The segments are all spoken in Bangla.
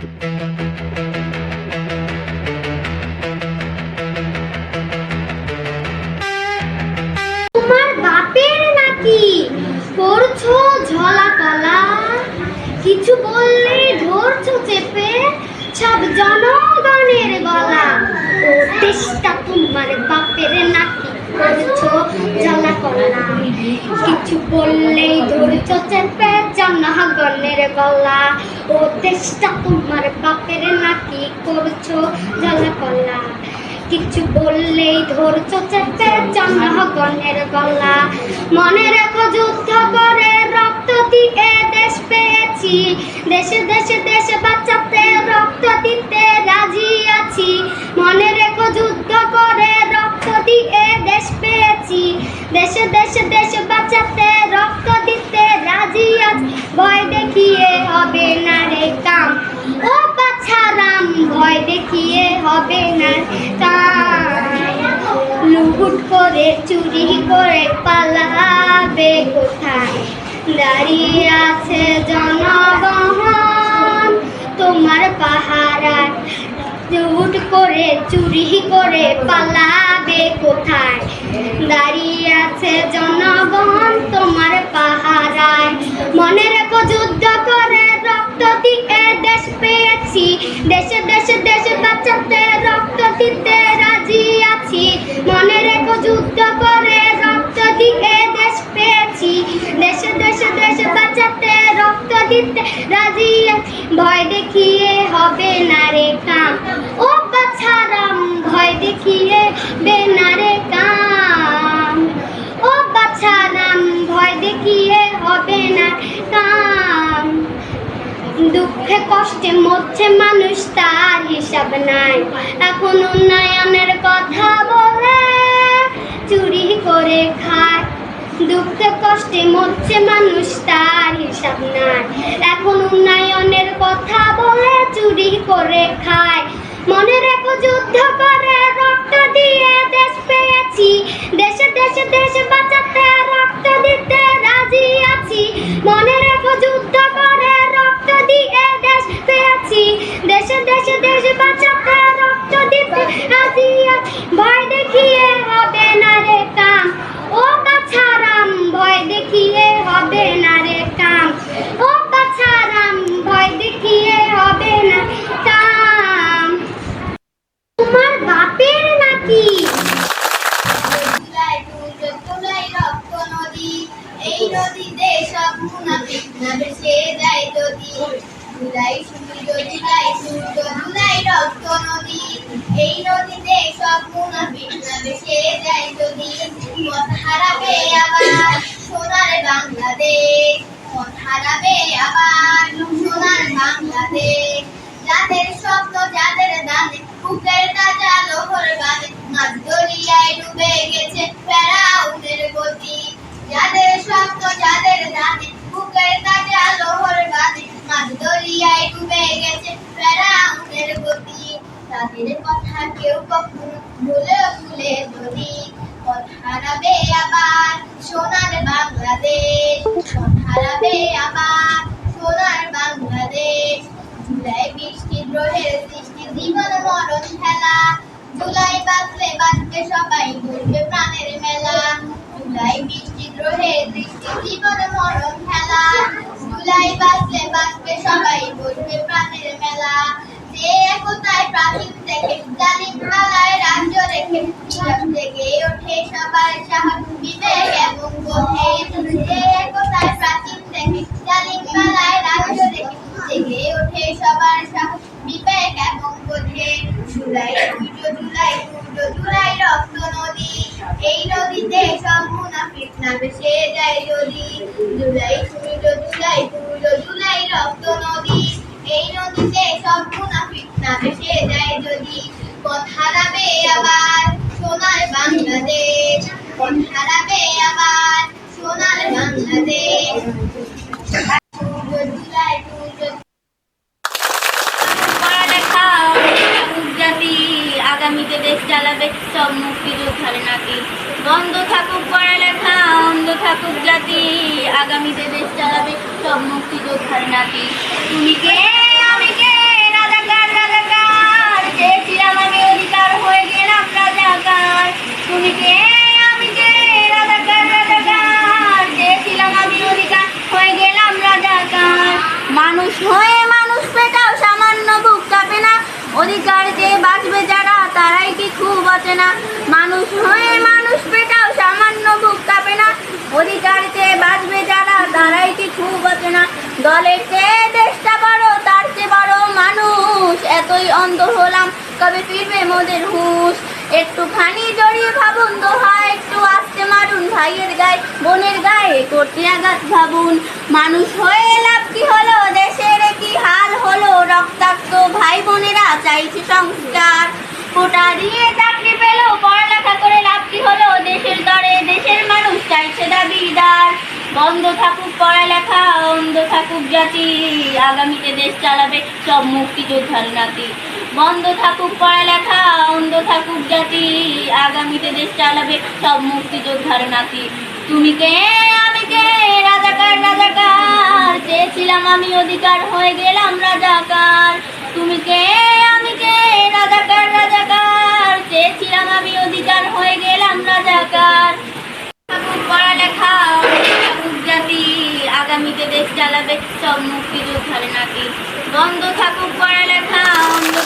তোমার বাপের নাকি করছো ঝলা কলা, কিছু বললে ধরছো চেপে সব জনগণের গলা। ও দেশটা তোমার বাপের নাকি করছো ঝলা কলা, কিছু বললেই ধরছো চেপে জনগণের গলা। ও দেশটা তোমার বাপের নাকি করছো ঝলা কলা, কিছু বললেই ধরছো চেপে জনগণের গলা। মনে রেখো যুদ্ধ করে রক্ত দিয়ে দেশ পেয়েছি, দেশে দেশে দেশে বাঁচাতে রক্ত দিতে রাজি আছি। মনে রেখো যুদ্ধ করে রক্ত দিয়ে দেশ পেয়েছি, দেশে দেশে দেশে বাঁচাতে রক্ত দিতে রাজি আছি। ভয় দেখিয়ে হবে না রে কাম, ও বাছারাম ভয় দেখিয়ে হবে না কাম। লুট করে চুরি করে পালাবে কোথায়, দাঁড়িয়ে আছে জনগণ তোমার পাহারায়। লুট করে চুরি করে পালাবে কোথায়, দাঁড়িয়ে আছে জনগণ তোমার পাহারায়। মনে রেখো যুদ্ধ করে রক্ত দিয়ে দেশ পেয়েছি, দেশে দেশে দেশে বাঁচাতে রক্ত দিতে রাজি আছি। মনে রেখো যুদ্ধ করে রক্ত দিয়ে দেশ পেয়েছি, দেশে দেশে দেশে বাঁচাতে রক্ত দিতে রাজি আছি। ভয় দেখিয়ে হবে না রে কাম, ও বাছারাম ভয় দেখিয়ে হবে না রে কাম। ও বাছারাম ভয় দেখিয়ে হবে না কাম। দুঃখে কষ্টে মরছে মানুষ তার হিসাব নাই, এখন উন্নয়নের কথা বলে চুরি করে খায়। দুঃখে কষ্টে মরছে মানুষ তার হিসাব নাই, এখন উন্নয়নের কথা বলে চুরি করে খায়। মনে রেখো যুদ্ধ করে রক্ত দিয়ে দেশ পেয়েছি, দেশে দেশে দেশে বাঁচাতে রক্ত দিতে রাজি আছি। মনে রেখো যুদ্ধ করে রক্ত দিয়ে দেশ পেয়েছি, দেশে দেশে দেশে বাঁচাতে রক্ত দিতে রাজি আছি। ভয় দেখিয়ে হবে না রে কাম, ও বাছারাম ভয় দেখিয়ে হবে না রে কাম। ও বাছারাম ভয় দেখিয়ে হবে না কাম। তোমার বাপের নাকি এই নদীতে সব মুনাফিক না ভেসে যায় যদি, ধুলাই সূর্য ধুলাই সূর্য ধুলাই রক্ত নদী। এই নদীতে সব মুনাফিক না ভেসে যায় যদি, পথ হারাবে আবার সোনার বাংলাদেশ, পথ হারাবে আবার সোনার বাংলাদেশ। যাদের স্বপ্ন যাদের দানে বুকের তাজা লোহর বানে, মাঝ দরিয়ায় ডুবে গেছে ফেরাউনের গতি। যাদের স্বপ্ন যাদের দানে বুকের তাজা লোহর বানে, মাঝ দরিয়ায় ডুবে গেছে ফেরাউনের গতি। তাদের কথা কেউ কখনো ভুলে যদি, পথ হারাবে আবার সোনার বাংলাদেশ, পথ হারাবে আবার সোনার বাংলাদেশ। জুলাই বৃষ্টি দ্রোহের সৃষ্টি জীবন মরণ খেলা, জুলাই বাঁচলে বাঁচবে সবাই বলবে প্রাণের মেলা। জুলাই বৃষ্টি দ্রোহের সৃষ্টি জীবন মরণ খেলা, জুলাই বাঁচলে বাঁচবে সবাই বলবে প্রাণের মেলা। যে একতায় প্রাচীন থেকে জালিম পালায় রাজ্য রেখে, জেগে ওঠে সবার সাহস বিবেক এবং বোধে। যে একতায় প্রাচীন থেকে জালিম পালায় রাজ্য রেখে, জেগে ওঠে সবার সাহস বিবেক এবং বোধে। জুলাই সূর্য জুলাই সূর্য জুলাই রক্ত নদী, এই নদীতে সব মুনাফিক না ভেসে যায় যদি। জুলাই সূর্য জুলাই সূর্য জুলাই রক্ত নদী, এই নদীতে সব মুনাফিক না ভেসে যায় যদি। পথ হারাবে আবার সোনার বাংলাদেশ, পথ হারাবে আবার সোনার বাংলাদেশ। আগামীতে দেশ চালাবে সব মুক্তিযোদ্ধার নাতি। বন্ধ থাকুক পড়ালেখা অন্ধ থাকুক জাতি, আগামীতে দেশ চালাবে সব মুক্তিযোদ্ধার নাতি। তুমি কে আমি কে না, মানুষ হয়ে মানুষ পেটাও সামান্য বুক কাঁপে না, অধিকার চেয়ে বাঁচবে যারা তারাই কিছু বোঝে না, দলের চেয়ে দেশটা বড় তার চেয়ে বড় মানুষ, এতই অন্ধ হলাম কবে ফিরবে মোদের হুঁশ, একটুখানি জড়িয়ে ভাবুন দোহা একটু আস্তে মারুন, ভাইয়ের গায়ে বোনের গায়ে করতে আঘাত ভাবুন, মানুষ হয়ে লাভ কি হলো দেশের কি হাল হলো, রক্তাক্ত ভাই বোনেরা চাইছে সংস্কার, কোটা দিয়ে চাকরি পেল পড়ালেখা করে লাভ কি হলো, দেশের তরে দেশের মানুষ চাইছে দাবিদার, বন্ধ থাকুক পড়ালেখা অন্ধ থাকুক জাতি, আগামীতে দেশ চালাবে সব মুক্তিযোদ্ধার নাতি, বন্ধ থাকুক পড়ালেখা অন্ধ থাকুক জাতি, আগামীতে দেশ চালাবে সব মুক্তিযোদ্ধার নাতি, তুমি কে আমি কে রাজাকার রাজাকার, চেয়েছিলাম আমি অধিকার হয়ে গেলাম রাজাকার, তুমি কে আমি কে রাজাকার রাজাকার, চেয়েছিলাম আমি অধিকার হয়ে গেলাম রাজাকার, থাকুক পড়ালেখা থাকুক জাতি, আগামীতে দেশ চালাবে সব মুক্তিযোদ্ধার নাতি, বন্ধ থাকুক পড়ালেখা অন্ধ।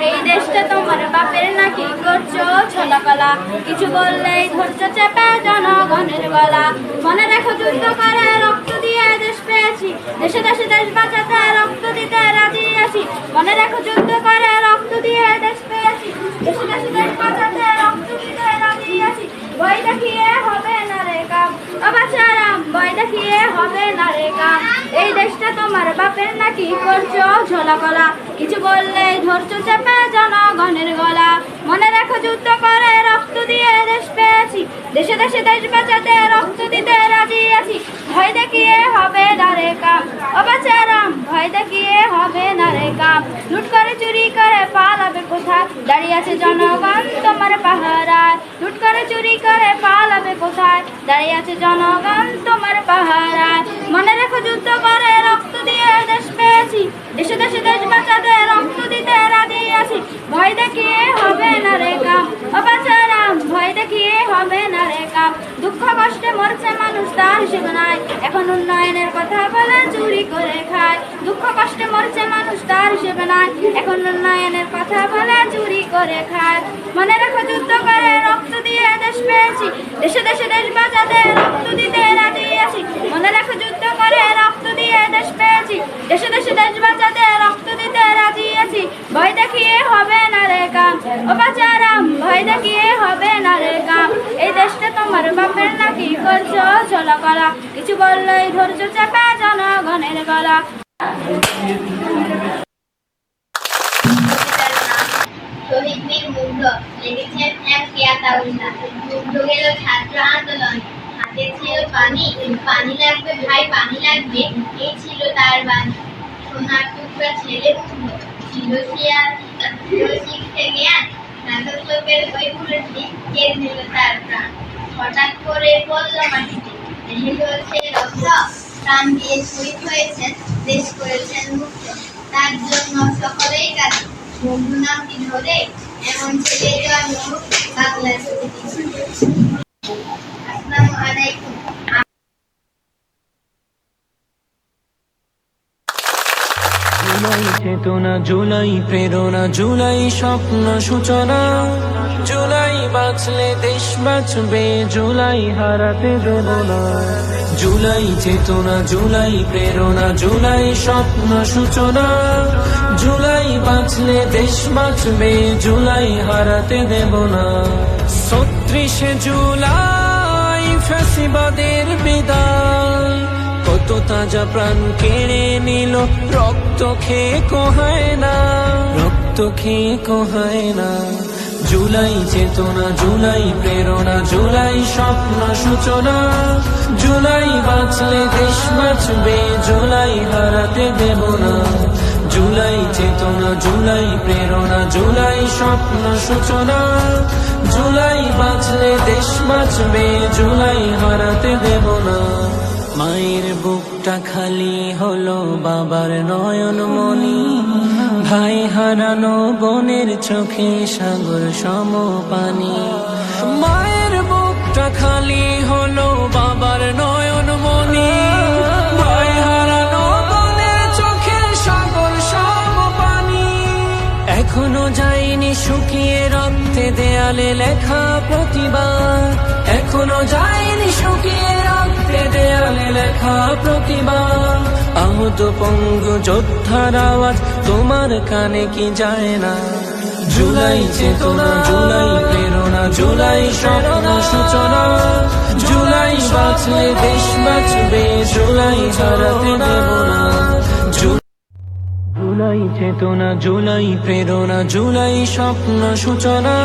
এই দেশটা তোমার বাপের নাকি করছো ছলাকলা, কিছু বললেই ধরছো চেপে জনগণের গলা, মনে রেখো যুদ্ধ করে রক্ত দিয়ে দেশ পেয়েছি, দেশে দেশে দেশ বাঁচাতে রক্ত দিতে রাজি আছি, মনে রেখো যুদ্ধ করে রক্ত দিয়ে দেশ পেয়েছি, দেশে দেশে দেশ বাঁচাতে রক্ত দিতে রাজি আছি, ভয় দেখিয়ে হবে না রে কাম ও বাচ্চারাম, ভয় দেখিয়ে হবে না রে কাম, এই দেশটা তোমার বাপের নাকি করছো ঝোলাকলা, কিছু বললেই ধরছো চেপে জনগণের গলা, মনে রেখো যুদ্ধ করে রক্ত দিয়ে দেশ পেয়েছি, দেশে দেশে দেশ বাঁচাতে রক্ত দিতে রাজি আছি, ভয় দেখিয়ে হবে না রে কাম ও বাচ্চারাম, ভয় দেখিয়ে হবে না রে কাম, লুট করে চুরি করে পালাবে কোথায়, দাঁড়িয়ে আছে জনগণ তোমার পাহারায়, লুট করে চুরি করে পালাবে কোথায়, দাঁড়িয়ে আছে জনগণ তোমার পাহারায়, মনে রেখো যুদ্ধ করে রক্ত দিয়ে দেশ পেয়েছি, দেশে দেশে দেশ বাঁচাতে রক্ত দিতে রাজি আছি, ভয় দেখিয়ে হবে না রে কাম ও বাচ্চারাম, ভয় দেখিয়ে হবে না রে কাম, দুঃখ কষ্টে মরছে মানুষ তার হিসেব নাই, এখন উন্নয়নের কথা বলে চুরি করে খায়, দুঃখ কষ্টে মরছে মানুষ তার হিসেবে নাই, এখন উন্নয়নের কথা বলে চুরি করে খায়, মনে রেখো যুদ্ধ করে রক্ত দিয়ে দেশ পেয়েছি, দেশে দেশে দেশ বাঁচাতে রক্ত দিতে রাজি আছি, মনে রেখো যুদ্ধ করে রক্ত দিয়ে দেশ পেয়েছি, দেশে দেশে দেশ বাঁচাতে রক্ত দিতে রাজি আছি, ভয় দেখিয়ে হবে না রে কাম ও বাচ্চারাম, ভয় দেখিয়ে হবে না রে কাম, এই দেশটা তোমার বাপের নাকি করছো ছলাকলা, কিছু বললেই ধরছো চেপে জনগণের গলা। শহীদ বীর মুগ্ধ লেগেছেন এক কেয়াতাউল্লাহ, মুগ্ধ গেল ছাত্র আন্দোলন, হাতে ছিল পানি, পানি লাগবে ভাই পানি লাগবে, এই ছিল তার বাণী, সোনার টুকরা ছেলে মুগ্ধ ছিল শিখতে জ্ঞান, নাটক লোকের ওই বুলেটটি কেড়ে নিল তার প্রাণ, হঠাৎ করে পড়ল মাটিতে দেহে চলছে রক্ত, প্রাণ দিয়ে শহীদ হয়েছেন দেশ করেছেন মুক্ত, তার জন্য সকলেই কাঁদে বন্ধু নামটি ধরে, এমন ছেলে জন্ম বাংলার আসসালামু আলাইকুম। জুলাই চেতনা, জুলাই প্রেরণা, জুলাই স্বপ্ন সূচনা, জুলাই বাঁচলে দেশ বাঁচবে, জুলাই হারাতে দেব না, জুলাই চেতনা, জুলাই প্রেরণা, জুলাই স্বপ্ন সূচনা, জুলাই বাঁচলে দেশ বাঁচবে, জুলাই হারাতে দেব না, ৩৬শে জুলাই ফ্যাসিবাদের বিদায়, কত তাজা প্রাণ কেড়ে নিল, রক্ত খেয়ে কোহায় না, রক্ত খেয়ে কোহায় না, জুলাই চেতনা, জুলাই প্রেরণা, জুলাই স্বপ্ন সূচনা, জুলাই বাঁচলে দেশ বাঁচবে, জুলাই হারাতে দেব না, জুলাই চেতনা, জুলাই প্রেরণা, জুলাই স্বপ্ন সূচনা, জুলাই বাঁচলে দেশ বাঁচবে, জুলাই হারাতে দেব না, মায়ের বুকটা খালি হলো, বাবার নয়ন মনি, ভাই হারানো বোনের চোখে সাগর সম পানি, মায়ের বুকটা খালি হলো, বাবার নয়ন মনি, ভাই হারানো বোনের চোখে সাগর সম দেয়ালে লেখা প্রতিবাদ এখনো যায়নি শুকিয়ে রাখতে দেয়ালে লেখা প্রতিবাদ আহত পঙ্গু যোদ্ধার আওয়াজ তোমার কানে কি যায় না জুলাই চেতনা জুলাই প্রেরণা জুলাই স্বপ্ন সূচনা জুলাই বাঁচলে দেশ বাঁচবে জুলাই হারাতে দেব না জুলাই চেতনা জুলাই প্রেরণা জুলাই স্বপ্ন সূচনা